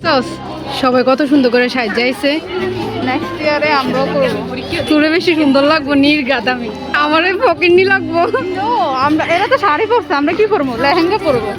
চস সবাই কত সুন্দর করে সাজাইছে। নেক্সট ইয়ারে আমরাও করব। তোরে বেশি সুন্দর লাগবো, নির্গাত আমি আমার ফকিন্নি লাগবো। তো আমরা এরা তো শাড়ি পরছে, আমরা কি করবো? লেহেঙ্গা পরবো।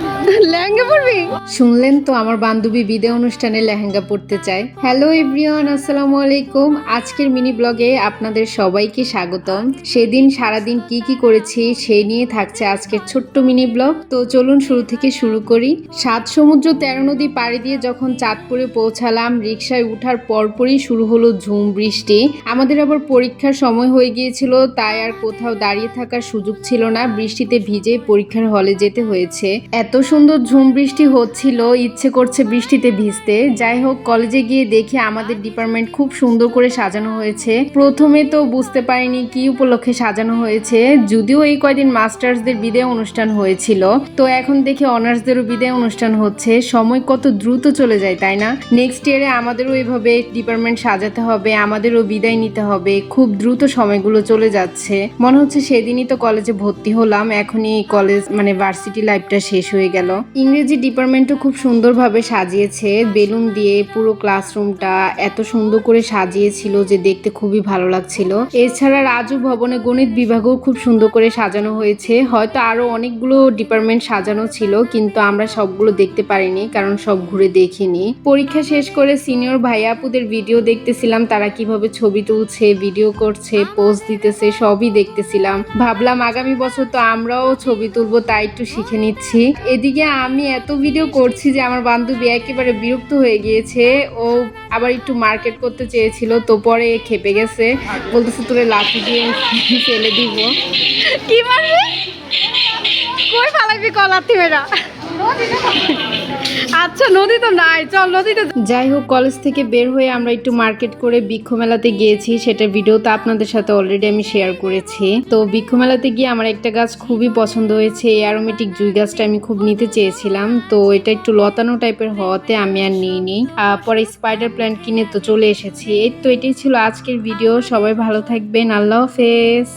লেহেঙ্গা পরবি? শুনলেন তো, আমার বান্ধবী বিদায় অনুষ্ঠানে লেহেঙ্গা পরতে চায়। হ্যালো এভরিওয়ান, আসসালামু আলাইকুম। আজকের মিনি ব্লগে আপনাদের সবাইকে স্বাগতম। সেদিন সারাদিন কি কি করেছি সেই নিয়ে থাকছে আজকের ছোট্ট মিনি ব্লগ। তো চলুন শুরু থেকে শুরু করি। 7 সমুদ্র 13 নদী পাড়ি দিয়ে যখন চাঁদপুরে পৌঁছালাম, রিকশায় উঠার পরপরই শুরু হলো ঝুম বৃষ্টি। আমাদের আবার পরীক্ষার সময় হয়ে গিয়েছিল, তাই আর কোথাও দাঁড়িয়ে থাকার সুযোগ ছিল না, বৃষ্টিতে ভিজে পরীক্ষার হলে যেতে হয়েছে। এত সুন্দর ঝুম বৃষ্টি হচ্ছিল, ইচ্ছে করছে বৃষ্টিতে ভিজতে। যাই হোক, কলেজে গিয়ে দেখি আমাদের ডিপার্টমেন্ট খুব সুন্দর করে সাজানো হয়েছে। প্রথমে তো বুঝতে পারিনি কি উপলক্ষে সাজানো হয়েছে, যদিও এই কয়দিন মাস্টার্সদের বিদায় অনুষ্ঠান হয়েছিল, তো এখন দেখি অনার্সদেরও বিদায় অনুষ্ঠান হচ্ছে। সময় কত দ্রুত চলে যায়, তাই না? নেক্সট ইয়ারে আমাদেরও এভাবে ডিপার্টমেন্ট সাজাতে হবে, আমাদেরও বিদায় নিতে হবে। খুব দ্রুত সময়গুলো চলে যাচ্ছে, মনে হচ্ছে সেদিনই তো কলেজে ভর্তি হলাম, এখনই কলেজ মানে ভার্সিটি লাইফটা শেষ হয়ে গেল। ইংরেজি ডিপার্টমেন্টও খুব সুন্দরভাবে সাজিয়েছে, বেলুন দিয়ে পুরো ক্লাসরুমটা এত সুন্দর করে সাজিয়েছিল যে দেখতে খুবই ভালো লাগছিল। এছাড়া রাজু ভবনে গণিত বিভাগও খুব সুন্দর করে সাজানো হয়েছে। হয়তো আরো অনেকগুলো ডিপার্টমেন্ট সাজানো ছিল, কিন্তু আমরা সবগুলো দেখতে পারিনি কারণ সব ঘুরে দেখিনি। পরীক্ষা শেষ করে সিনিয়র ভাইয়া আপুদের ভিডিও দেখতেছিলাম, তারা কিভাবে ছবি তুলছে, ভিডিও করছে, পোস্ট দিতেছে, সবই দেখতেছিলাম। ভাবলাম আগামী বছর তো আমরাও ছবি তুলবো, তাই একটু শিখে নিচ্ছি। এদিকে আমি এত ভিডিও করছি যে আমার বান্ধবী একেবারে বিরক্ত হয়ে গিয়েছে। ও আবার একটু মার্কেট করতে চেয়েছিল, তো পরে খেপে গেছে, বলতেছে তোরে লাঠি দিয়ে ফেলে দিব। কি মারবে? কই ফালাইবি কলাতি মেরা? আচ্ছা, নদী তো নাই, চল নদীতে। যাই হোক, কলেজ থেকে বের হয়ে আমরা একটু মার্কেট করে বৃক্ষ মেলাতে গিয়েছি, সেটা ভিডিও তো আপনাদের সাথে অলরেডি আমি শেয়ার করেছি। তো বৃক্ষ মেলাতে গিয়ে আমার একটা গাছ খুবই পছন্দ হয়েছে, এই অ্যারোমেটিক জুই গাছটা আমি খুব নিতে চেয়েছিলাম, তো এটা একটু লতানো টাইপের হওয়াতে আমি আর নিইনি। পরে স্পাইডার প্ল্যান্ট কিনে তো চলে এসেছি। এই তো এটাই ছিল আজকের ভিডিও। সবাই ভালো থাকবেন, আল্লাহ হাফেজ।